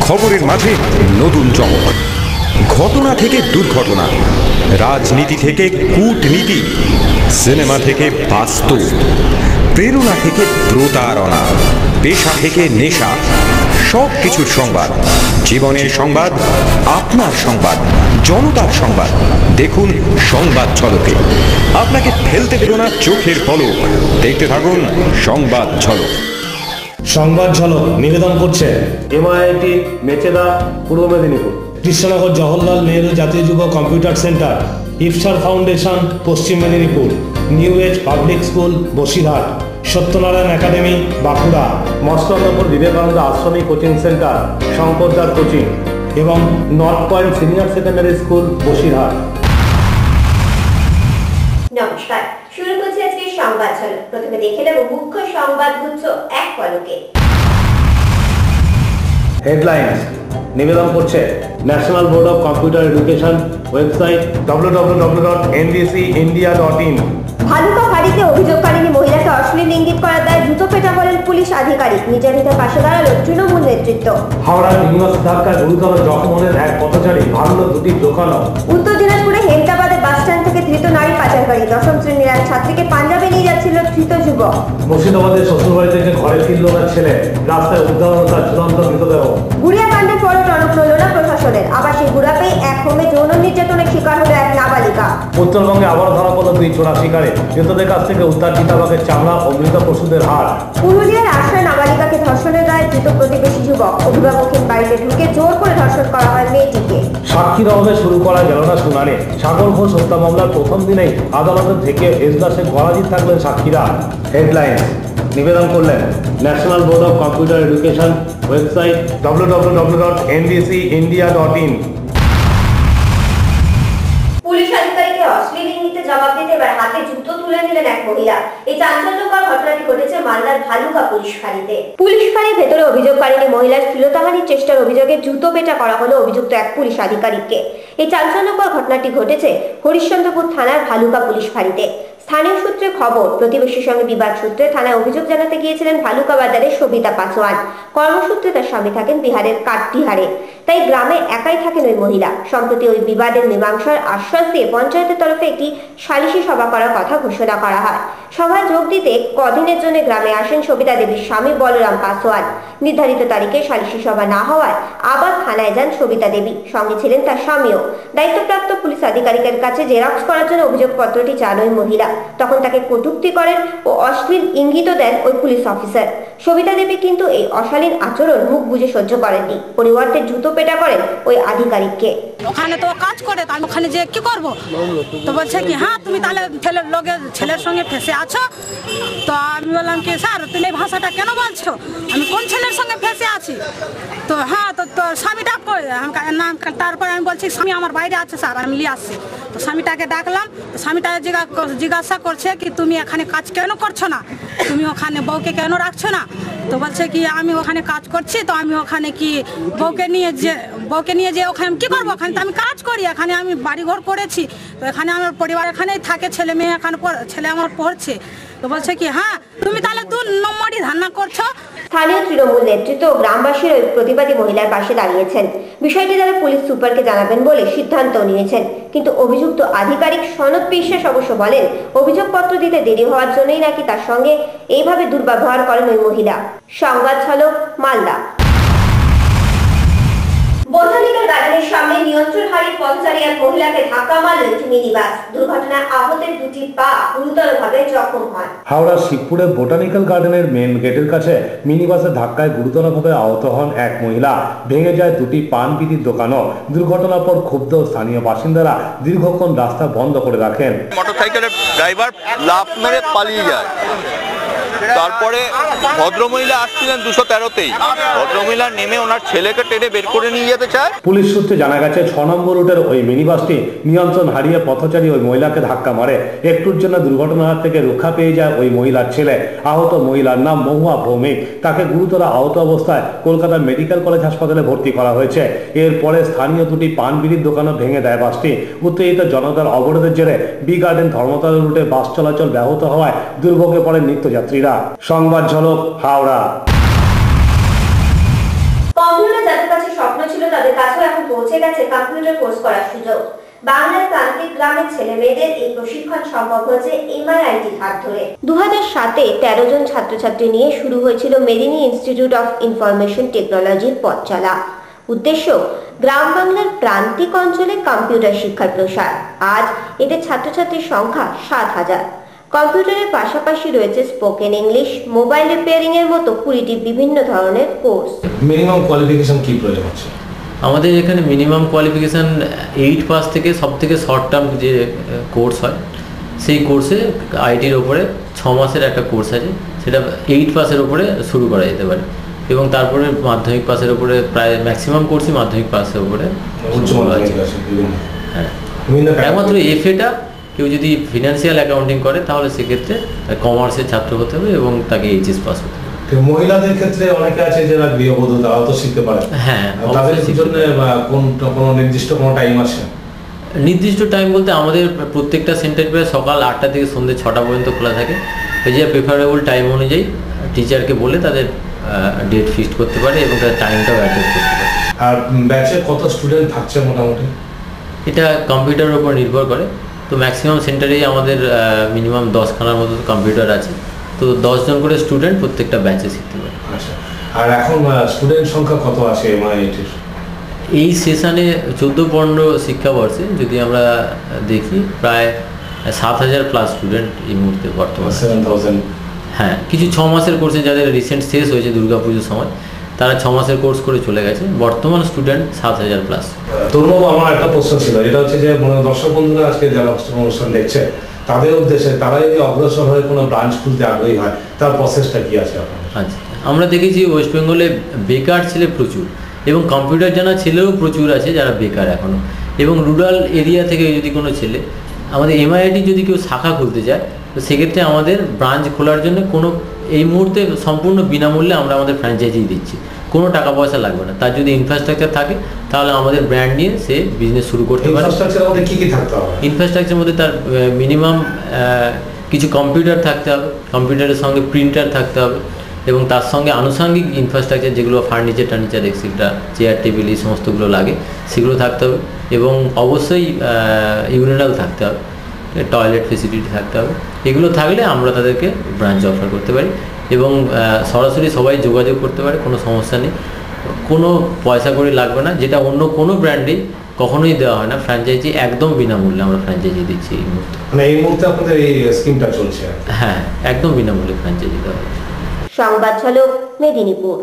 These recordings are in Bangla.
খবরের মাঝে নতুন চমক, ঘটনা থেকে দুর্ঘটনা, রাজনীতি থেকে কূটনীতি, সিনেমা থেকে বাস্তব, প্রেরণা থেকে প্রতারণা, পেশা থেকে নেশা, সব কিছুর সংবাদ। জীবনের সংবাদ, আপনার সংবাদ, জনতার সংবাদ। দেখুন সংবাদ ঝলকে। আপনাকে ফেলতে দেব না চোখের পলক। দেখতে থাকুন সংবাদ ঝলক। সংবাদ ঝলক নিবেদন করছে MIIT মেচেদা, পূর্ব মেদিনীপুর, কৃষ্ণনগর জওহরলাল নেহরু জাতীয় যুব computer centre, Ifsar Foundation Paschim Medinipur, New Age Public School Basirhat, Satyanarayan Academy Bankura, Mastakpur Vivekananda আশ্রমিক কোচিং সেন্টার, শঙ্করদার কোচিং এবং North Point Senior Secondary School Basirhat. নমস্কার, শুরু করছি আজকে সংবাদ ঝলক। প্রথমে দেখে নেব মুখ্য সংবাদ গুচ্ছ এক পলকে। হেডলাইন্স নিবেদন করছে National board of computer Education, website www.ndcindia.in। Bhaluka ফাঁড়িতে অভিযোগকারিণী মহিলাকে অশ্লীল ইঙ্গিত করার দায়ে জুতো পেটা বলেন পুলিশ আধিকারিক। নির্যাতিতার পাশে দাঁড়ালো তৃণমূল নেতৃত্ব। হাওড়ার মিনিবাস ধাক্কায় গুরুতর জখম হলেন এক পথচারী, ভাঙল দুটি দোকানও। উত্তর দিনাজপুরে হেমতাবাদে বাস স্ট্যান্ড থেকে ধৃত নারী পাচারকারী। দশম শ্রেণীর এক ছাত্রীকে পাঞ্জাবে নিয়ে যাচ্ছিল ধৃত যুবক। মুর্শিদাবাদের শ্বশুরবাড়ি থেকে ঘরে ফিরল না ছেলে, রাস্তায় উদ্ধার হলো তার ঝুলন্ত মৃতদেহ। গুড়িয়া কাণ্ডের পরও টনক নড়ল না প্রশাসনের। আবার সেই গুড়াতেই এক হোমে যৌন নির্যাতনের শিকার হলো এক নাবালিকা। উত্তরবঙ্গে আবার ধরা পড়ল দুই চোরা শিকারে, মৃতদের কাছ থেকে উদ্ধার চিতাবাঘের চামড়া ও মৃত পশুদের হাড়। পুরুলিয়ার আশ্রয় নাবালিকাকে ধর্ষণের দায়ে ধৃত প্রতিবেশী যুবক। অভিভাবকের বাড়িতে ঢুকে জোর করে ধর্ষণ করা হয় মেয়েটিকে। সাক্ষীর অভাবে শুরু করা গেল না শুনানি। সাগর ঘোষ হত্যা মামলার প্রথম দিনেই আদালতের থেকে এজলাসে গলাজিত থাকলেন সাক্ষীরা। হেডলাইন নিবেদন করলেন national board of computer Education, website www.ndcindia.in। Police আধিকারিককে অশ্লীল ইঙ্গিতে জবাব দিতে এবার হাতে জুতো তুলে নিলেন এক মহিলা। এই চাঞ্চল্যকর ঘটনাটি ঘটেছে মালদার ভালুকা পুলিশ ফাঁড়িতে। পুলিশ ফাঁড়ির ভেতরে অভিযোগকারিণী মহিলার শ্লীলতাহানির চেষ্টার অভিযোগে জুতো পেটা করা হলো অভিযুক্ত এক পুলিশ আধিকারিককে। এই চাঞ্চল্যকর ঘটনাটি ঘটেছে হরিশ্চন্দ্রপুর থানার ভালুকা পুলিশ ফাঁড়িতে। স্থানীয় সূত্রে খবর, প্রতিবেশীর সঙ্গে বিবাদ সূত্রে থানায় অভিযোগ জানাতে গিয়েছিলেন ভালুকা বাজারের সবিতা পাসওয়ান। কর্মসূত্রে তার স্বামী থাকেন বিহারের কাটিহারে, তাই গ্রামে একাই থাকেন ওই মহিলা। সম্প্রতি ওই বিবাদের মীমাংসার আশ্বাস দিয়ে পঞ্চায়েতের তরফে একটি সালিশি সভা করার কথা ঘোষণা করা হয়। সভায় যোগ দিতে কদিনের জন্য গ্রামে আসেন সবিতা দেবীর স্বামী বলরাম পাসওয়ান। নির্ধারিত তারিখে সালিশি সভা না হওয়ায় আবার থানায় যান সবিতা দেবী, সঙ্গে ছিলেন তার স্বামীও। দায়িত্বপ্রাপ্ত পুলিশ আধিকারিকের কাছে জেরক্স করার জন্য অভিযোগপত্রটি চান ওই মহিলা। তখন তাকে কটূক্তি করেন ও অশ্লীল ইঙ্গিতও দেন ওই পুলিশ অফিসার। সবিতা দেবী কিন্তু এই অশালীন আচরণ মুখ বুজে সহ্য করেননি, পরিবর্তে জুতো পেটা করেন ওই আধিকারিককে। ওখানে তো কাজ করে, আমি ওখানে যে কি করব? তো বলছে কি হ্যাঁ তুমি তাহলে ছেলের সঙ্গে ফেসে আছো। তো আমি বললাম কি স্যার তুমি এই ভাষাটা কেন বলছো? আমি কোন ছেলের সঙ্গে ফেসে আছি? তো হ্যাঁ তো স্বামীটা কই? তারপরে আমি বলছি স্বামী আমার বাইরে আছে স্যার, আমি নিয়ে আসছি। তো স্বামীটাকে ডাকলাম, স্বামীটা জিজ্ঞাসা করছে কি তুমি এখানে কাজ কেন করছো না, তুমি ওখানে বউকে কেন রাখছো না? তো বলছে কি আমি ওখানে কাজ করছি, তো আমি ওখানে কি বউকে নিয়ে যে ওখানে কি করবো? ওখানে তো আমি কাজ করি, এখানে আমি বাড়িঘর করেছি, তো এখানে আমার পরিবার এখানেই থাকে, ছেলে মেয়ে এখানে ছেলে আমার পড়ছে। তো বলছে কি হ্যাঁ তুমি তাহলে 2 নম্বরই ধারণা করছো। স্থানীয় তৃণমূল নেতৃত্ব ও গ্রামবাসীর ওই প্রতিবাদী মহিলার পাশে দাঁড়িয়েছেন। বিষয়টি তারা পুলিশ সুপারকে জানাবেন বলে সিদ্ধান্ত নিয়েছেন। কিন্তু অভিযুক্ত আধিকারিক সনদ বিশ্বাস অবশ্য বলেন অভিযোগপত্র দিতে দেরি হওয়ার জন্যই নাকি তার সঙ্গে এইভাবে দুর্ব্যবহার করেন ওই মহিলা। সংবাদ ঝলক মালদা। বোটানিক্যাল গার্ডেনের সামনে নিয়ন্ত্রণ হারিয়ে পথচারী এক মহিলাকে ধাক্কা মারল একটি মিনিবাস। দুর্ঘটনায় আহতের দুটি পা গুরুতরভাবে জখম হয়। হাওড়ার শিবপুরে বোটানিক্যাল গার্ডেনের মেন গেটের কাছে মিনিবাসের ধাক্কায় গুরুতরভাবে আহত হন এক মহিলা। ভেঙে যায় দুটি পান বিড়ির দোকানও। দুর্ঘটনার পর ক্ষুব্ধ স্থানীয় বাসিন্দারা দীর্ঘক্ষণ রাস্তা বন্ধ করে রাখেন। মোটরসাইকেলের ড্রাইভার লাফ মেরে পালিয়ে যায়। তারপরে ভদ্রমহিলা আসছিলেন 213তেই, ভদ্রমহিলা নেমে ওনার ছেলেকে টেনে বের করে নিয়ে যেতে চায়। পুলিশ সূত্রে জানা গেছে 6 নম্বর রুটের ওই মিনিবাসটি নিয়ন্ত্রণ হারিয়ে পথচারী ওই মহিলাকে ধাক্কা মারে। একটুর জন্য দুর্ঘটনার থেকে রক্ষা পেয়ে যায় ওই মহিলার ছেলে। আহত মহিলার নাম মহুয়া ভৌমিক। তাকে গুরুতর আহত অবস্থায় কলকাতা মেডিকেল কলেজ হাসপাতালে ভর্তি করা হয়েছে। এরপরে স্থানীয় দুটি পান বিড়ির দোকানও ভেঙে দেয় বাসটি। উত্তেজিত জনতার অবরোধের জেরে বি গার্ডেন ধর্মতলা রুটে বাস চলাচল ব্যাহত হওয়ায় দুর্ভোগে পড়েন নিত্যযাত্রীরা। সংবাদ ঝলক হাওড়া। কম্পিউটার যাদের কাছে স্বপ্ন ছিল তাদের কাছেও এখন পৌঁছে গেছে কম্পিউটার কোর্স করার সুযোগ। বাংলার প্রান্তিক গ্রামের ছেলে মেয়েদের এই প্রশিক্ষণ সম্ভব হয়েছে MIITর হাত ধরে। 2007-এ 13 জন ছাত্রছাত্রী নিয়ে শুরু হয়েছিল মেদিনী ইনস্টিটিউট অফ ইনফরমেশন টেকনোলজির পথ চলা। উদ্দেশ্য গ্রাম বাংলার প্রান্তিক অঞ্চলে কম্পিউটার শিক্ষার প্রসার। আজ এতে ছাত্রছাত্রীর সংখ্যা 7,000। কম্পিউটারের পাশাপাশি রয়েছে স্পোকেন ইংলিশ, মোবাইল রিপেয়ারিং এর মতো 20টি বিভিন্ন ধরনের কোর্স। মিনিমাম কোয়ালিফিকেশন কি প্রয়োজন আছে? আমাদের এখানে মিনিমাম কোয়ালিফিকেশান 8 পাস থেকে সব থেকে শর্ট টার্ম যে কোর্স হয় সেই কোর্সে আইটির ওপরে 6 মাসের একটা কোর্স আছে, সেটা 8 পাসের ওপরে শুরু করা যেতে পারে এবং তারপরে মাধ্যমিক পাসের ওপরে প্রায় ম্যাক্সিমাম কোর্সই মাধ্যমিক পাসের ওপরে হ্যাঁ। একমাত্র এফএটা কেউ যদি ফিনান্সিয়াল অ্যাকাউন্টিং করে তাহলে সেক্ষেত্রে কমার্সের ছাত্র হতে হবে এবং তাকে এইচএস পাস হতে হবে। মহিলাদের ক্ষেত্রে অনেকে আছে যারা গৃহবধূ, তারাও তো শিখতে পারে। হ্যাঁ, তাদের জন্য কোনো নির্দিষ্ট কোনো টাইম আছে? নির্দিষ্ট টাইম বলতে আমাদের প্রত্যেকটা সেন্টার প্রায় সকাল 8টা থেকে সন্ধ্যে 6টা পর্যন্ত খোলা থাকে। এই যে প্রেফারেবল টাইম অনুযায়ী টিচারকে বলে তাদের ডেট ফিক্সড করতে পারে এবং তাদের টাইমটাও অ্যাডজাস্ট করতে পারে। আর ব্যাচে কত স্টুডেন্ট থাকছে মোটামুটি? এটা কম্পিউটারের উপর নির্ভর করে। তো ম্যাক্সিমাম সেন্টারেই আমাদের মিনিমাম 10খানার মতো কম্পিউটার আছে, তো 10 জন করে স্টুডেন্ট প্রত্যেকটা ব্যাচে শিখতে পারে। আচ্ছা, আর এখন স্টুডেন্ট সংখ্যা কত আছে MIITর? এই সেশনে 14-15 শিক্ষাবর্ষে যদি আমরা দেখি প্রায় 7,000 প্লাস স্টুডেন্ট এই মুহূর্তে বর্তমানে। 7,000। হ্যাঁ, কিছু 6 মাসের কোর্সে যাদের রিসেন্ট শেষ হয়েছে দুর্গাপুজোর সময় তারা 6 মাসের কোর্স করে চলে গেছে। বর্তমান স্টুডেন্ট 7,000 প্লাস। তরুণ, আমার একটা প্রশ্ন ছিল, এটা হচ্ছে যে দর্শক বন্ধুরা আজকে যারা অনুষ্ঠান দেখছে তাদের উদ্দেশ্যে, তারা যদি অগ্রসর হয়ে কোনো ব্রাঞ্চ খুলতে আগ্রহী হয় তার প্রসেসটা কি আছে আপনার? আচ্ছা, আমরা দেখেছি ওয়েস্ট বেঙ্গলে বেকার ছেলে প্রচুর এবং কম্পিউটার জানা ছেলেও প্রচুর আছে যারা বেকার এখনও, এবং রুরাল এরিয়া থেকে যদি কোনো ছেলে আমাদের MIIT যদি কেউ শাখা খুলতে যায় তো সেক্ষেত্রে আমাদের ব্রাঞ্চ খোলার জন্য এই মুহূর্তে সম্পূর্ণ বিনামূল্যে আমরা আমাদের ফ্র্যাঞ্চাইজি দিচ্ছি, কোনো টাকা পয়সা লাগবে না। তার যদি ইনফ্রাস্ট্রাকচার থাকে তাহলে আমাদের ব্র্যান্ড নিয়ে সে বিজনেস শুরু করতে পারে। ইনফ্রাস্ট্রাকচারের মধ্যে কি কি থাকতে হবে? ইনফ্রাস্ট্রাকচারের মধ্যে তার মিনিমাম কিছু কম্পিউটার থাকতে হবে, কম্পিউটারের সঙ্গে প্রিন্টার থাকতে হবে এবং তার সঙ্গে আনুষঙ্গিক ইনফ্রাস্ট্রাকচার যেগুলো ফার্নিচার এক্সেট্রা, চেয়ার টেবিল এই সমস্তগুলো লাগে সেগুলো থাকতে হবে এবং অবশ্যই ইউরিনাল থাকতে হবে, টয়লেট ফেসিলিটি থাকতে হবে। এগুলো থাকলে আমরা তাদেরকে ব্রাঞ্চ অফার করতে পারি এবং সরাসরি সবাই যোগাযোগ করতে পারে, কোনো সমস্যা নেই, কোনো পয়সা করে লাগবে না, যেটা অন্য কোনো ব্র্যান্ডে কখনোই দেওয়া হয় না। ফ্র্যাঞ্চাইজি একদম বিনামূল্যে আমরা ফ্র্যাঞ্চাইজি দিচ্ছি এই মুহূর্তে। মানে এই মুহূর্তে আপনাদের এই স্কিমটা চলছে? হ্যাঁ, একদম বিনামূল্যে ফ্র্যাঞ্চাইজি দেওয়া হয়। সংবাদ ঝলক, মেদিনীপুর।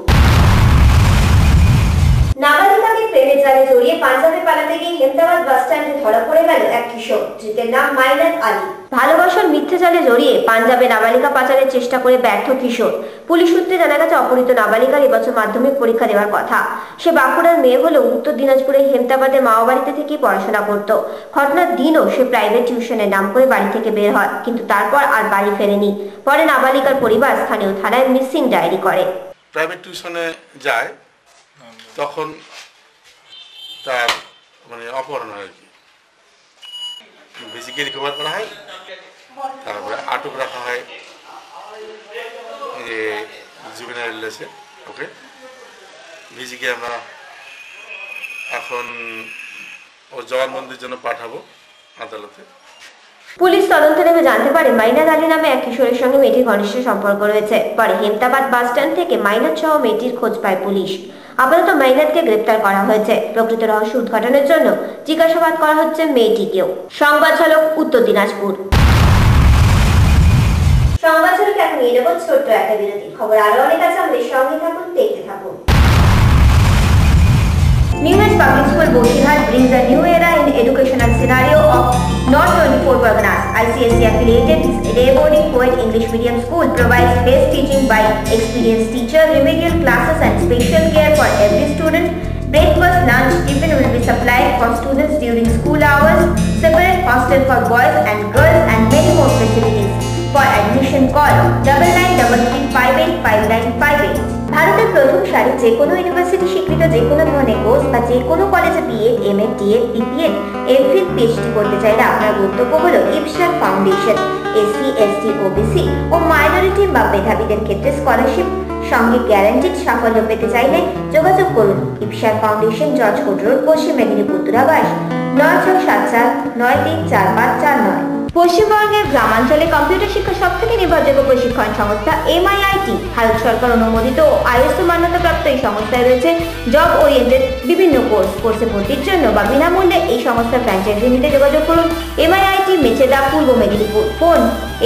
নাবালিকাকে প্রেমের জালে জড়িয়ে পাঞ্জাবে পালাতে গিয়ে হেমদাবাদ বাস স্ট্যান্ডে ধরা পড়ে গেল এক কিশোর, ধৃতের নাম মাইনাত আলী। ভালোবাসার মিথ্যে জালে জড়িয়ে পাঞ্জাবে নাবালিকা পাচারের চেষ্টা করে ব্যর্থ কিশোর। পুলিশ সূত্রে জানা গেছে অপহৃত নাবালিকার এবছর মাধ্যমিক পরীক্ষা দেওয়ার কথা। সে বাঁকুড়ার মেয়ে হলেও উত্তর দিনাজপুরের হেমদাবাদে মামাবাড়িতে থেকেই পড়াশোনা করত। ঘটনার দিনও সে প্রাইভেট টিউশনের নাম করে বাড়ি থেকে বের হয়, কিন্তু তারপর আর বাড়ি ফেরেনি। পরে নাবালিকার পরিবার স্থানীয় থানায় মিসিং ডায়েরি করে। প্রাইভেট টিউশনে যায় তখন তার অপহরণ হয় আর কি, বেসিক্যালি রিকভার করা হয়, তারপরে আটক রাখা হয় জুভেনাইল রিলেসে। ওকে, ভিজিকে আমরা এখন ওর জবানবন্দির জন্য পাঠাবো আদালতে। পুলিশ তদন্তে নেমে জানতে পারে মাইনাত আলী নামে এক কিশোরের সঙ্গে মেয়েটির ঘনিষ্ঠ সম্পর্ক রয়েছে। পরে হেমদাবাদ বাস স্ট্যান্ড থেকে মাইনাত সহ মেয়েটির খোঁজ পায় পুলিশ। আপাতত মাইনাতকে গ্রেপ্তার করা হয়েছে। প্রকৃত রহস্য উদ্ঘাটনের জন্য জিজ্ঞাসাবাদ করা হচ্ছে মেয়েটিকেও। সংবাদ ঝলক, উত্তর দিনাজপুর। সংবাদ ঝলকে এখন নিয়ে নেব ছোট্ট একটা বিরতি। খবর আরো অনেক আছে, আমাদের সঙ্গে থাকুন, দেখতে থাকুন। New Age Public School Boshihat brings a new era in educational scenario of North 24 Parganas. ICSE affiliated day boarding co-ed English medium school provides best teaching by experienced teacher, remedial classes and special care for every student. Breakfast, lunch, tiffin will be supplied for students during school hours, separate hostel for boys and girls and many more facilities. For admission call 9933585958. ভারতের প্রথম সারি যে কোনো ইউনিভার্সিটি স্বীকৃত যে কোনো ধরনের কোর্স বা যে কোনো কলেজে BEd, MEd, DEd, BPEd, MPhil, PhD করতে চাইলে আপনার গন্তব্য হলো ইপসার ফাউন্ডেশন। এসসি, এসটি, ওবিসি ও মাইনরিটি বা মেধাবীদের ক্ষেত্রে স্কলারশিপ সঙ্গে গ্যারান্টিড সাফল্য পেতে চাইলে যোগাযোগ করুন ইফসার ফাউন্ডেশন, জর্জ কোট রোড, পশ্চিম মেদিনীপুর, দূরাভাষ 9677934549। পশ্চিমবঙ্গের গ্রামাঞ্চলে কম্পিউটার শিক্ষা সব থেকে নির্ভরযোগ্য প্রশিক্ষণ সংস্থা MIIT ভারত সরকার অনুমোদিত ও ISO মান্যতাপ্রাপ্ত এই সংস্থায় রয়েছে জব ওরিয়েন্টেড বিভিন্ন কোর্সে ভর্তির জন্য বা বিনামূল্যে এই সংস্থার ফ্র্যাঞ্চাইজি নিতে যোগাযোগ করুন MIIT মেচেদা, পূর্ব মেদিনীপুর। ফোন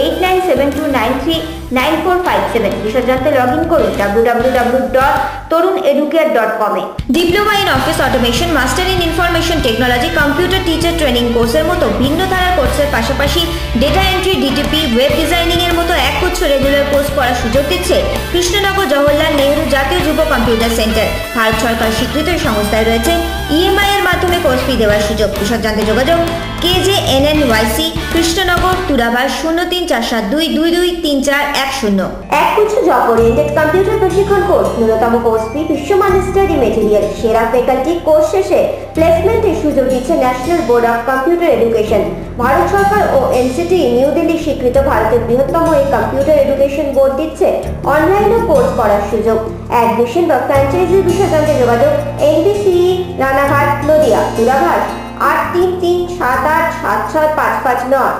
8972939457। বিশদ জানতে লগ ইন করুন www.toruneducare.com A. Diploma in office automation, master in information technology, computer teacher training কোর্সের মতো ভিন্ন ধারার কোর্সের পাশাপাশি data entry, DTP, web designing এর মতো একগুচ্ছ রেগুলার কোর্স করার সুযোগ দিচ্ছে কৃষ্ণনগর জওহরলাল নেহরু জাতীয় যুব কম্পিউটার সেন্টার। ভারত সরকার স্বীকৃত এই সংস্থায় রয়েছে EMI এর মাধ্যমে কোর্স ফি দেওয়ার সুযোগ। বিশদ জানতে যোগাযোগ KJNNYC, কৃষ্ণনগর, দূরাভাষ 034722234110। একগুচ্ছ জব ওরিয়েন্টেড কম্পিউটার প্রশিক্ষণ কোর্স, ন্যূনতম কোর্স ফি, বিশ্বমান স্টাডি মেটেরিয়াল, সেরা ফ্যাকাল্টি, কোর্স শেষে প্লেসমেন্টের সুযোগ দিচ্ছে national board of computer education. Bharat সরকার ও NCT নিউ দিল্লি স্বীকৃত ভারতের বৃহত্তম এই কম্পিউটার এডুকেশন বোর্ড দিচ্ছে অনলাইনে কোর্স করার সুযোগ। অ্যাডমিশন বা ফ্র্যাঞ্চাইজির বিষয়ে জানতে যোগাযোগ NBCE, রানাঘাট, নদিয়া, দূরাভাষ 8337876559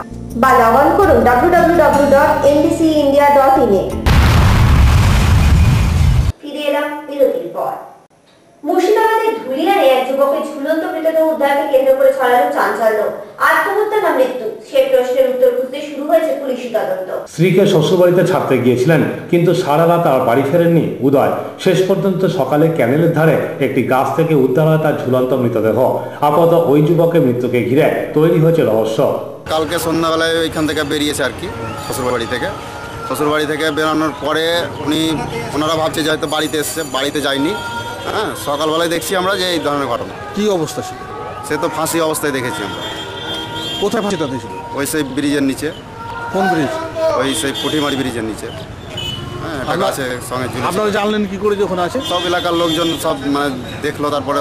বা লগ অন করুন www.nbceindia.in এ। ফিরে এলাম বিরতির পর। মুর্শিদাবাদের ধুলিয়ানে এক যুবকের ঝুলন্ত মৃতদেহ উদ্ধারকে কেন্দ্র করে ছড়ানো চাঞ্চল্য। আত্মহত্যা না মৃত্যু, সে প্রশ্নের উত্তর খুঁজতে শুরু হয়েছে পুলিশি তদন্ত। স্ত্রীকে শ্বশুরবাড়িতে ছাড়তে গিয়েছিলেন, কিন্তু সারা রাত আর বাড়ি ফেরেননি উদয়। শেষ পর্যন্ত সকালে ক্যানেলের ধারে একটি গাছ থেকে উদ্ধার হয় তার ঝুলন্ত মৃতদেহ। আপাতত ওই যুবকের মৃত্যুকে ঘিরে তৈরি হয়েছে রহস্য। কালকে সন্ধ্যাবেলায় ওইখান থেকে বেরিয়েছে আর কি, শ্বশুরবাড়ি থেকে বেরোনোর পরে ওনারা ভাবছে যে হয়তো বাড়িতে এসছে, বাড়িতে যায়নি। হ্যাঁ, সকালবেলায় দেখছি আমরা যে এই ধরনের ঘটনা। কি অবস্থা ছিল? সে তো ফাঁসি অবস্থায় দেখেছি আমরা। কোথায় ফাঁসিটা দিয়েছিল? ওই সেই ব্রিজের নিচে। কোন ব্রিজ? ওই সেই পুঁটিমারি ব্রিজের নিচে। হ্যাঁ, একটা গাছের সঙ্গে ঝুলে। আপনারা জানলেন কি করে যখন আছে? সব এলাকার লোকজন সব দেখলো, তারপরে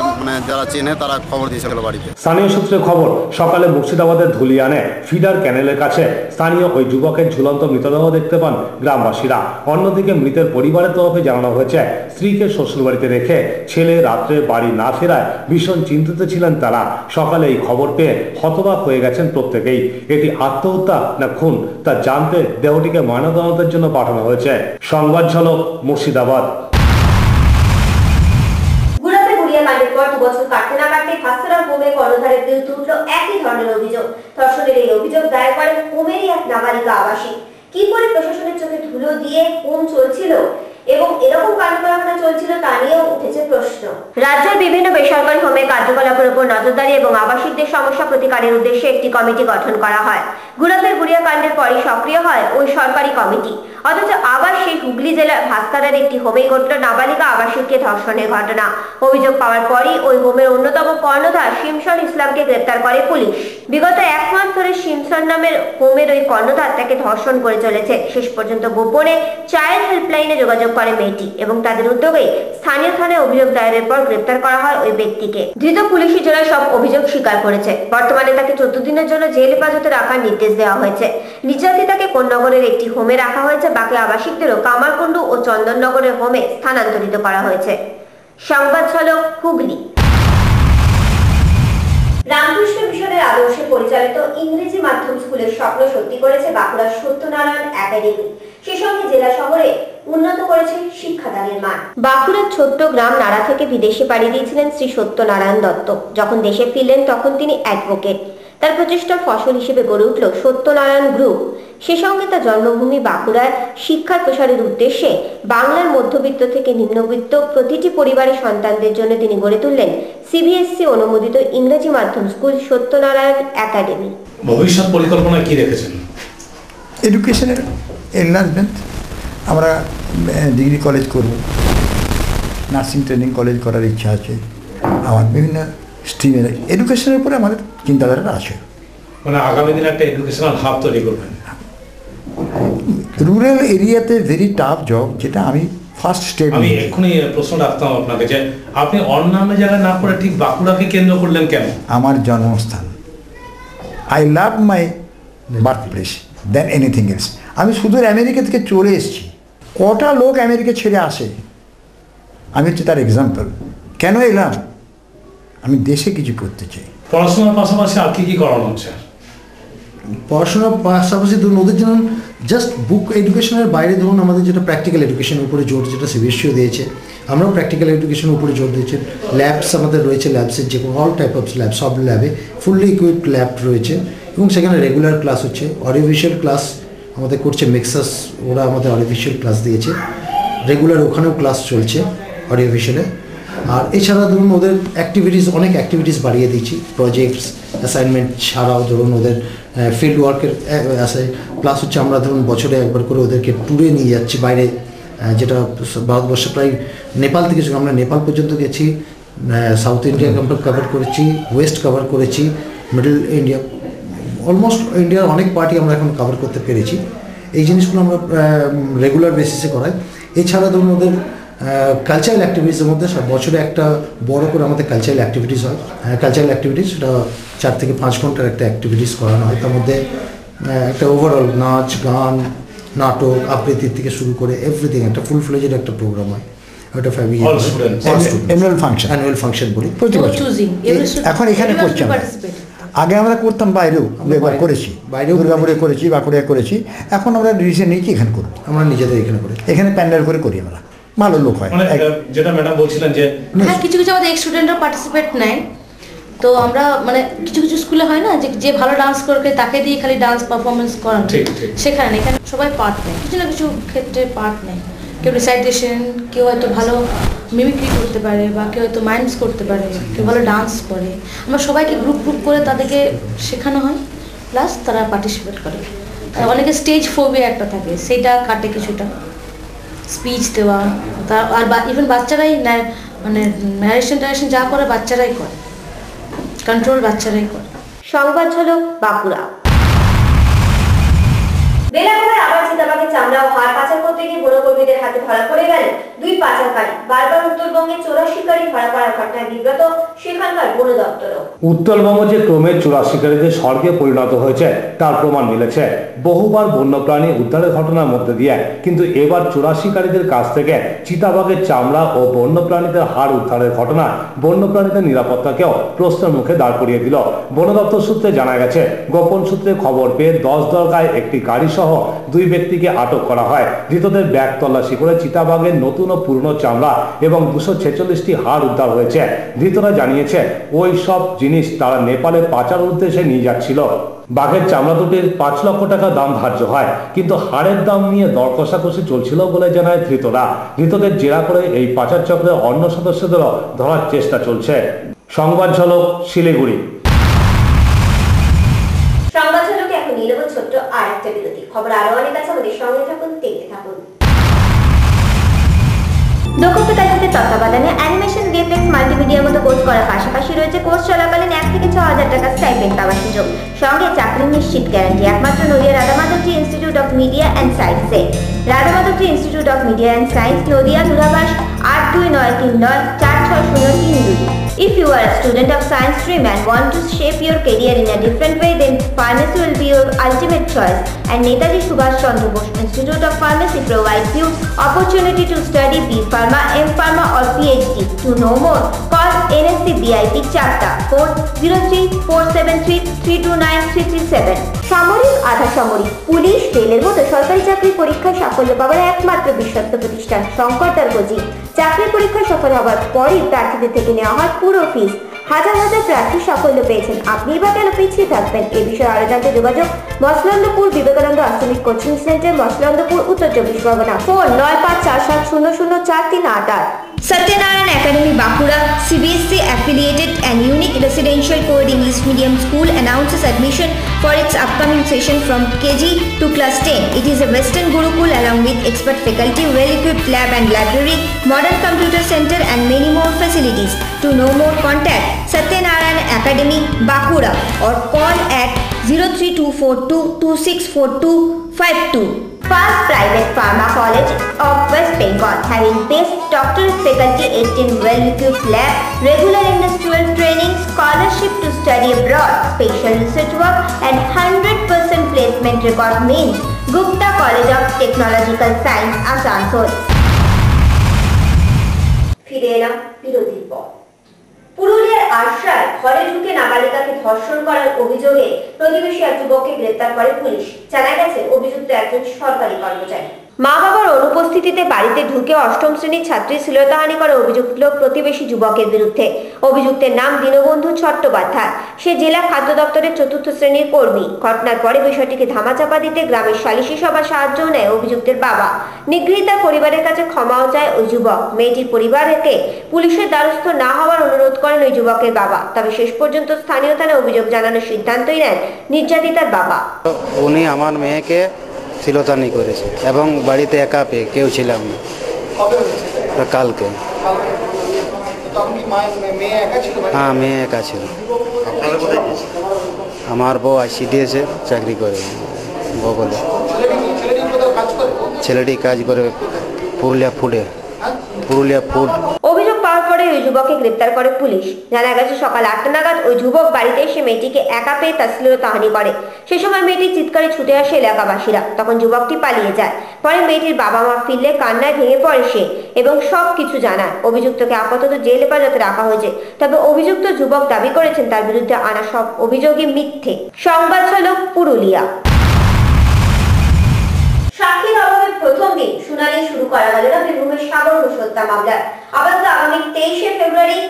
যারা চেনে তারা খবর দিয়েছিল বাড়িতে। স্থানীয় সূত্রে খবর, সকালে মুর্শিদাবাদের ধুলিয়ানে ফিডার ক্যানেলের কাছে স্থানীয় ওই যুবকের ঝুলন্ত মৃতদেহ দেখতে পান গ্রামবাসীরা। অন্যদিকে মৃতের পরিবারের তরফে জানানো হয়েছে স্ত্রীকে শ্বশুরবাড়িতে রেখে ছেলে রাত্রে বাড়ি না ফেরায় ভীষণ চিন্তিত ছিলেন তারা। সকালে এই খবর পেয়ে হতবাক হয়ে গেছেন প্রত্যেকেই। এটি আত্মহত্যা না খুন তা জানতে দেহটিকে ময়নাতদন্তের জন্য পাঠানো হয়েছে। সংবাদ ঝলক মুর্শিদাবাদ। গুড়াতে গুড়িয়া কাণ্ডের পর 2 বছর কাটতে না কাটতে ভাস্করাম হোমের কর্ণধারের বিরুদ্ধে উঠল একই ধরনের অভিযোগ। ধর্ষণের এই অভিযোগ দায়ের করেন হোমেরই এক নাবালিকা আবাসিক। কি করে প্রশাসনের চোখে ধুলো দিয়ে হোম চলছিল এবং এরকম কার্যকলাপ চলছিল তা নিয়েও উঠেছে প্রশ্ন। রাজ্যের বিভিন্ন বেসরকারি হোমের কার্যকলাপের উপর নজরদারি এবং আবাসিকদের সমস্যা প্রতিকারের উদ্দেশ্যে একটি কমিটি গঠন করা হয়। গুড়াতের গুড়িয়া কাণ্ডের পরই সক্রিয় হয় ওই সরকারি কমিটি। অথচ আবার সেই হুগলি জেলার ভাস্করের একটি হোমে ঘটল নাবালিকা আবাসিককে ধর্ষণের ঘটনা। অভিযোগ পাওয়ার পরই ওই হোমের অন্যতম কর্ণধার শিমশন ইসলামকে গ্রেপ্তার করে পুলিশ। বিগত 1 মাস ধরে শিমশন নামের হোমের ওই কর্ণধার তাকে ধর্ষণ করে চলেছে। শেষ পর্যন্ত গোপনে চাইল্ড হেল্পলাইনে যোগাযোগ করে মেয়েটি এবং তাদের উদ্যোগে স্থানীয় থানায় অভিযোগ দায়েরের পর গ্রেপ্তার করা হয় ওই ব্যক্তিকে। ধৃত পুলিশি জেলায় সব অভিযোগ স্বীকার করেছে। বর্তমানে তাকে 14 দিনের জন্য জেল হেফাজতে রাখার নির্দেশ দেওয়া হয়েছে। নির্যাতিতাকে কোন্নগরের একটি হোমে রাখা হয়েছে, বাকি আবাসিকদেরও কামারকুণ্ডু ও চন্দননগরের হোমে স্থানান্তরিত করা হয়েছে। সংবাদ ঝলক হুগলি। রামকৃষ্ণ মিশনের আদর্শে পরিচালিত ইংরেজি মাধ্যম স্কুলের স্বপ্ন সত্যি করেছে বাঁকুড়ার সত্যনারায়ণ একাডেমি। সে সঙ্গে জেলা শহরে উন্নত করেছে শিক্ষাদানের মান। বাঁকুড়ার ছোট্ট গ্রাম নাড়া থেকে বিদেশে পাড়ি দিয়েছিলেন শ্রী সত্যনারায়ণ দত্ত। যখন দেশে ফিরলেন তখন তিনি অ্যাডভোকেট। তার প্রচেষ্টার ফসল হিসেবে গড়ে উঠল সত্যনারায়ণ গ্রুপ। সে সঙ্গে তার জন্মভূমি বাঁকুড়ায় শিক্ষার প্রসারের উদ্দেশ্যে বাংলার মধ্যবিত্ত থেকে নিম্নবিত্ত প্রতিটি পরিবারের সন্তানদের জন্য তিনি গড়ে তুললেন CBSE অনুমোদিত ইংরেজি মাধ্যম স্কুল সত্যনারায়ণ একাডেমি। ভবিষ্যৎ পরিকল্পনা কি রেখেছেন? এডুকেশনের এনলার্জমেন্ট। আমরা ডিগ্রি কলেজ করব, নার্সিং ট্রেনিং কলেজ করার ইচ্ছা আছে। আমার বিভিন্ন স্ট্রিমের এডুকেশনের উপরে আমাদের চিন্তাধারা আছে। মানে আগামী দিনে একটা এডুকেশনাল হাব তৈরি করবেন। রুরাল এরিয়াতে ভেরি টাফ জব, যেটা আমি ফার্স্ট স্টেপ। আমি এক্ষুনি প্রশ্ন রাখতাম আপনাকে যে আপনি অন্যান্য জায়গায় না করে ঠিক বাঁকুড়াকে কেন্দ্র করলেন কেন? আমার জন্মস্থান। I love my birth place than anything else. আমি সুদূর আমেরিকা থেকে চলে এসেছি কটা লোক আমেরিকা ছেড়ে আসে, আমি হচ্ছে তার এক্সাম্পল। কেন এলাম? আমি দেশে কিছু করতে চাই। পড়াশোনার পাশাপাশি আর কি করানো হচ্ছে? পড়াশোনার পাশাপাশি ধরুন ওদের যেমন জাস্ট বুক এডুকেশনের বাইরে ধরুন আমাদের যেটা প্র্যাকটিক্যাল এডুকেশনের উপরে জোর, যেটা সিবিএসসিও দিয়েছে, আমরাও প্র্যাকটিক্যাল এডুকেশনের উপরে জোর দিয়েছি। ল্যাবস আমাদের রয়েছে, ল্যাবসের যে কোনো অল টাইপ অফ ল্যাব, সব ল্যাবে ফুললি ইকুইপড ল্যাব রয়েছে এবং সেখানে রেগুলার ক্লাস হচ্ছে। অডিওভিজুয়াল ক্লাস আমাদের করছে মেক্সাস, ওরা আমাদের অডিওভিজুয়াল ক্লাস দিয়েছে, রেগুলার ওখানেও ক্লাস চলছে অডিওভিজুয়ালে। আর এছাড়া ধরুন ওদের অ্যাক্টিভিটিস, অনেক অ্যাক্টিভিটিস বাড়িয়ে দিচ্ছি, প্রজেক্টস অ্যাসাইনমেন্ট ছাড়াও ধরুন ওদের ফিল্ড ওয়ার্কের প্লাস হচ্ছে আমরা ধরুন বছরে একবার করে ওদেরকে ট্যুরে নিয়ে যাচ্ছি বাইরে, যেটা ভারতবর্ষে প্রায় নেপাল থেকে শুরু, আমরা নেপাল পর্যন্ত গেছি, সাউথ ইন্ডিয়া আমরা কভার করেছি, ওয়েস্ট কভার করেছি, মিডল ইন্ডিয়া, অলমোস্ট ইন্ডিয়ার অনেক পার্টি আমরা এখন কভার করতে পেরেছি। এই জিনিসগুলো আমরা রেগুলার বেসিসে করাই। এছাড়া ধরুন ওদের কালচারাল অ্যাক্টিভিটিসের মধ্যে সব বছরে একটা বড় করে আমাদের কালচারাল অ্যাক্টিভিটিস হয়। কালচারাল অ্যাক্টিভিটিস সেটা 4 থেকে 5 ঘন্টার একটা অ্যাক্টিভিটিস করানো হয়। তার মধ্যে একটা ওভারঅল নাচ, গান, নাটক, আবৃত্তির থেকে শুরু করে এভরিথিং একটা ফুল ফ্লেজের একটা প্রোগ্রাম হয়। ওটা অ্যানুয়াল ফাংশন বলি প্রতি বছর। এখন এখানে করছি আমরা, আগে আমরা করতাম বাইরেও, একবার করেছি, বাইরেও দুর্গাপুরে করেছি, বাঁকুড়ায় করেছি। এখন আমরা ডিসিশন নিয়েছি এখানে করব, আমরা নিজেদের এখানে করি, এখানে প্যান্ডেল করে করি আমরা, ভালো লোক হয়। যেটা ম্যাডাম বলছিলেন যে হ্যাঁ কিছু কিছু আমাদের এক্স স্টুডেন্টরা পার্টিসিপেট নেয়, তো আমরা মানে কিছু কিছু স্কুলে হয় না যে ভালো ডান্স করে তাকে দিয়ে খালি ডান্স পারফরমেন্স করানো, সেখানে এখানে সবাই পার্ট নেয়, কিছু না কিছু ক্ষেত্রে পার্ট নেয়। কেউ রিসাইটেশন, কেউ হয়তো ভালো মিমিক্রি করতে পারে, বা কেউ হয়তো মাইন্ডস করতে পারে, কেউ ভালো ডান্স করে। আমরা সবাইকে গ্রুপ গ্রুপ করে তাদেরকে শেখানো হয়, প্লাস তারা পার্টিসিপেট করে। অনেকে স্টেজ ফোবিয়া একটা থাকে, সেটা কাটে কিছুটা, স্পিচ দেওয়া, আর ইভেন বাচ্চারাই মানে ন্যারেশন যা করে বাচ্চারাই করে, কন্ট্রোল বাচ্চারাই করে। সংবাদ হলো বাঁকুড়া। বেলাগোলায় আবার চিতাবাঘের চামড়া ও হাড় পাচার করতে গিয়ে বনকর্মীদের হাতে ধরা পড়ে গেল 2 পাচারকারী। বারবার উত্তরবঙ্গে চোরা শিকারী ধরা পড়ার ঘটনায় বিব্রত সেখানকার বন দপ্তরও। উত্তরবঙ্গ যে ক্রমে চোরা শিকারীদের স্বর্গে পরিণত হয়েছে তার প্রমাণ মিলেছে বহুবার বন্যপ্রাণী উদ্ধারের ঘটনার মধ্যে দিয়ে, কিন্তু এবার চোরা শিকারীদের কাছ থেকে চিতাবাঘের চামড়া ও বন্যপ্রাণীদের হাড় উদ্ধারের ঘটনা বন্যপ্রাণীদের নিরাপত্তাকেও প্রশ্নের মুখে দাঁড় করিয়ে দিল। বন দপ্তর সূত্রে জানা গেছে, গোপন সূত্রে খবর পেয়ে 10 দরগায় একটি গাড়ি সহ 2 ব্যক্তিকে আটক করা হয়। ধৃতদের ব্যাগ তল্লাশি করে চিতাবাঘের নতুন ও পুরনো চামড়া এবং 246টি হাড় উদ্ধার হয়েছে। ধৃতরা জানিয়েছে ওই সব জিনিস তারা নেপালে পাচার উদ্দেশ্যে নিয়ে যাচ্ছিল। বাঘের চামড়া দুটির 5 লক্ষ টাকা দাম ধার্য হয়, কিন্তু হাড়ের দাম নিয়ে দর কষাকষি চলছিল বলে জানায় ধৃতরা। ধৃতদের জেরা করে এই পাচার চক্রের অন্য সদস্যদেরও ধরার চেষ্টা চলছে। সংবাদ ঝলক শিলিগুড়ি। সংবাদ ঝলকে এখন নিয়ে নেব ছোট্ট আর একটা বিরতি। খবর আরো অনেক আছে, আমাদের সঙ্গে থাকুন, দেখতে থাকুন। দক্ষ কাজের তত্ত্বাবধানে অ্যানিমেশন, ভিএফএক্স, মাল্টিমিডিয়ার মতো কোর্স করার পাশাপাশি রয়েছে কোর্স চলাকালীন 1 থেকে 6,000 টাকা স্টাইপেন্ড পাওয়ার সুযোগ, সঙ্গে চাকরি নিশ্চিত গ্যারান্টি। একমাত্র Nadia Radhamadhabji Institute of Media and সায়েন্সে। Radhamadhabji Institute of Media and Science, Nadia, দূরভাষ 8293946032। If you are a student of science stream and want to shape your career in a different way, then pharmacy will be your ultimate choice. And Netaji Subhash Chandra Bose Institute of Pharmacy provides you opportunity to study B Pharma, M Pharma or PhD. To know more, call NSC BIP Chapta 403473329337. সামরিক, আধা সামরিক, পুলিশ, রেলের মতো সরকারি চাকরি পরীক্ষায় সাফল্য পাওয়ার একমাত্র বিশ্বস্ত প্রতিষ্ঠান শঙ্করদার কোচিং। চাকরি পরীক্ষায় সফল হওয়ার পরই প্রার্থীদের থেকে নেওয়া হয় পুরো ফিস। হাজার হাজার প্রার্থী সাফল্য পেয়েছেন, আপনি বা কেন পিছিয়ে থাকবেন? এ বিষয়ে আরো জানতে যোগাযোগ মসলন্দপুর বিবেকানন্দ আশ্রমিক কোচিং সেন্টার, মসলন্দপুর, উত্তর 24 Pargana. Phone 9547004388। Satyanarayan Academy Bankura, CBSE affiliated and unique residential co-ed English medium school announces admission for its upcoming session from KG to class 10. It is a Western Gurukul along with expert faculty, well-equipped lab and library, modern computer center and many more facilities. To know more, contact Satyanarayan Academy Bankura or call at 03242264252. First private pharma college of West Bengal, having best top doctorate faculty, 18 well-equipped lab, regular industrial training, scholarship to study abroad, special research work and 100% placement record means Gupta College of Technological Science, Asansol. ফিরে এলাম বিরতির পর। পুরুলিয়ার আরশায় ঘরে ঢুকে নাবালিকাকে ধর্ষণ করার অভিযোগে প্রতিবেশী এক যুবককে গ্রেপ্তার করে পুলিশ। জানা গেছে অভিযুক্ত একজন সরকারি কর্মচারী। মা বাবার অনুপস্থিতিতে বাড়িতে ঢুকে অষ্টম শ্রেণীর ছাত্রী শ্লীলতাহানি করে অভিযোগ উঠল প্রতিবেশী যুবকের বিরুদ্ধে। অভিযুক্তের নাম দীনবন্ধু চট্টোপাধ্যায়। সে জেলা খাদ্য দপ্তরের 4র্থ শ্রেণীর কর্মী। ঘটনার পরে বিষয়টিকে ধামাচাপা দিতে গ্রামের সালিশি সভা সাহায্য নেয় অভিযুক্তের বাবা। নিগৃহীতার পরিবারের কাছে ক্ষমাও চায় ওই যুবক। মেয়েটির পরিবারকে পুলিশের দ্বারস্থ না হওয়ার অনুরোধ করেন ওই যুবকের বাবা। তবে শেষ পর্যন্ত স্থানীয় থানায় অভিযোগ জানানোর সিদ্ধান্তই নেন নির্যাতিতার বাবা। উনি আমার মেয়েকে শ্লীলতাহানি করেছে এবং বাড়িতে একা পেয়ে কেউ ছিলাম না। কালকে। হ্যাঁ, মেয়ে একা ছিল। আমার বউ ICDS চাকরি করে বগলে। ছেলেটি কাজ করে পুরুলিয়া ফুড। অভিযোগ পাওয়ার পরে ওই যুবককে গ্রেপ্তার করে পুলিশ। জানা গেছে সকাল 8টা নাগাদ ওই যুবক বাড়িতে এসে মেয়েটিকে একা পেয়ে তার শ্লীলতাহানি করে। সে সময় মেয়েটির চিৎকারে ছুটে আসে এলাকাবাসীরা। তখন যুবকটি পালিয়ে যায়। পরে মেয়েটির বাবা মা ফিরলে কান্নায় ভেঙে পড়ে সে এবং সবকিছু জানায়। অভিযুক্তকে আপাতত জেল হেফাজতে রাখা হয়েছে। তবে অভিযুক্ত যুবক দাবি করেছেন তার বিরুদ্ধে আনা সব অভিযোগই মিথ্যে। সংবাদ ঝলক পুরুলিয়া। সাক্ষীর অভাবে প্রথম দিন শুনানি শুরু করা হল না বীরভূমের সাগর ঘোষ হত্যা মামলার। আপাতত আগামী 23শে ফেব্রুয়ারি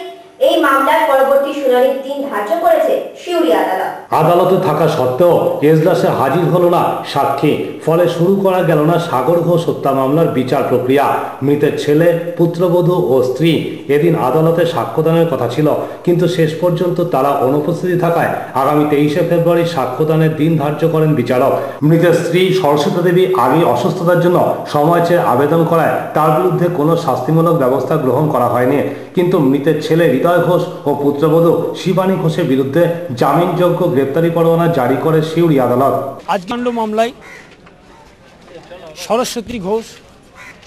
এই মামলার পরবর্তী শুনানির দিন ধার্য করেছে সিউড়ি আদালত। আদালতে থাকা সত্ত্বেও এজলাসে হাজির হলো না সাক্ষী। ফলে শুরু করা গেল না সাগর ঘোষ হত্যা মামলার বিচার প্রক্রিয়া। মৃতের ছেলে, পুত্রবধূ ও স্ত্রী এদিন আদালতে সাক্ষ্যদানের কথা ছিল, কিন্তু শেষ পর্যন্ত তারা অনুপস্থিতি থাকায় আগামী 23শে ফেব্রুয়ারি সাক্ষ্যদানের দিন ধার্য করেন বিচারক। মৃতের স্ত্রী সরস্বতী দেবী আগেই অসুস্থতার জন্য সময় চেয়ে আবেদন করায় তার বিরুদ্ধে কোনো শাস্তিমূলক ব্যবস্থা গ্রহণ করা হয়নি। কিন্তু মৃতের ছেলে হৃদয় ঘোষ ও পুত্রবধূ শিবানী ঘোষের বিরুদ্ধে জামিনযোগ্য গ্রেপ্তারি পরোয়ানা জারি করে সিউড়ি আদালত। আজকাণ্ড মামলায় সরস্বতী ঘোষ,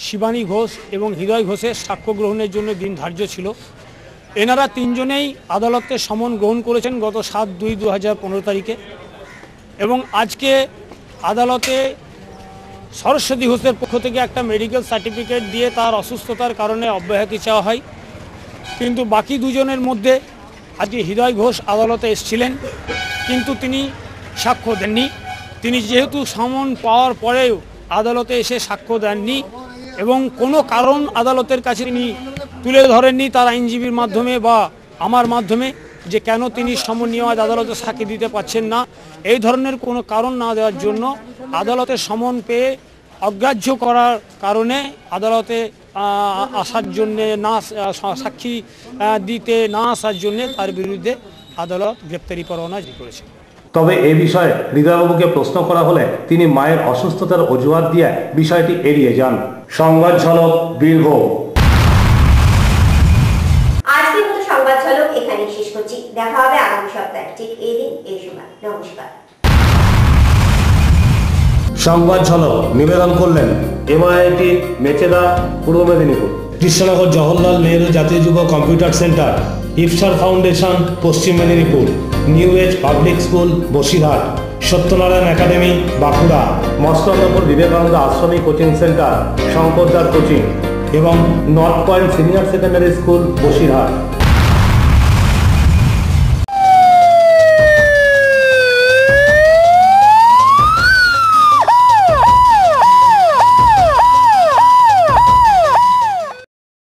শিবানী ঘোষ এবং হৃদয় ঘোষের সাক্ষ্য গ্রহণের জন্য দিন ধার্য ছিল। এনারা তিনজনেই আদালতে সমন গ্রহণ করেছেন গত 7/2/2015 তারিখে এবং আজকে আদালতে সরস্বতী ঘোষের পক্ষ থেকে একটা মেডিকেল সার্টিফিকেট দিয়ে তার অসুস্থতার কারণে অব্যাহতি চাওয়া হয়। কিন্তু বাকি দুজনের মধ্যে আজকে হৃদয় ঘোষ আদালতে এসেছিলেন, কিন্তু তিনি সাক্ষ্য দেননি। তিনি যেহেতু সমন পাওয়ার পরেও আদালতে এসে সাক্ষ্য দেননি এবং কোনো কারণ আদালতের কাছে তিনি তুলে ধরেননি তার আইনজীবীর মাধ্যমে বা আমার মাধ্যমে যে কেন তিনি সমন নিয়ে আদালতে সাক্ষী দিতে পারছেন না, এই ধরনের কোনো কারণ না দেওয়ার জন্য আদালতে সমন পেয়ে অগ্রাহ্য করার কারণে আদালতে আসার জন্যে না, সাক্ষী দিতে না আসার জন্যে তার বিরুদ্ধে আদালত গ্রেপ্তারি পরোয়ানা জারি করেছে। তবে এ বিষয়ে হৃদয়বাবুকে প্রশ্ন করা হলে তিনি মায়ের অসুস্থতার অজুহাত দিয়ে বিষয়টি এড়িয়ে যান। সংবাদ ঝলক বীরভূম। আজকের মতো সংবাদ ঝলক এখানেই শেষ করছি। দেখা হবে আগামী সপ্তাহে ঠিক এই দিন এই সময়। নমস্কার। সংবাদ ঝলক নিবেদন করলেন MIIT মেচেদা, পূর্ব মেদিনীপুর, কৃষ্ণনগর জওহরলাল নেহরু জাতীয় যুব computer centre, Ifsar Foundation Paschim Medinipur, New Age Public School Basirhat, Satyanarayan Academy Bankura, Mastakpur Vivekananda আশ্রমিক কোচিং সেন্টার, শঙ্করদার কোচিং এবং North Point Senior Secondary School Basirhat.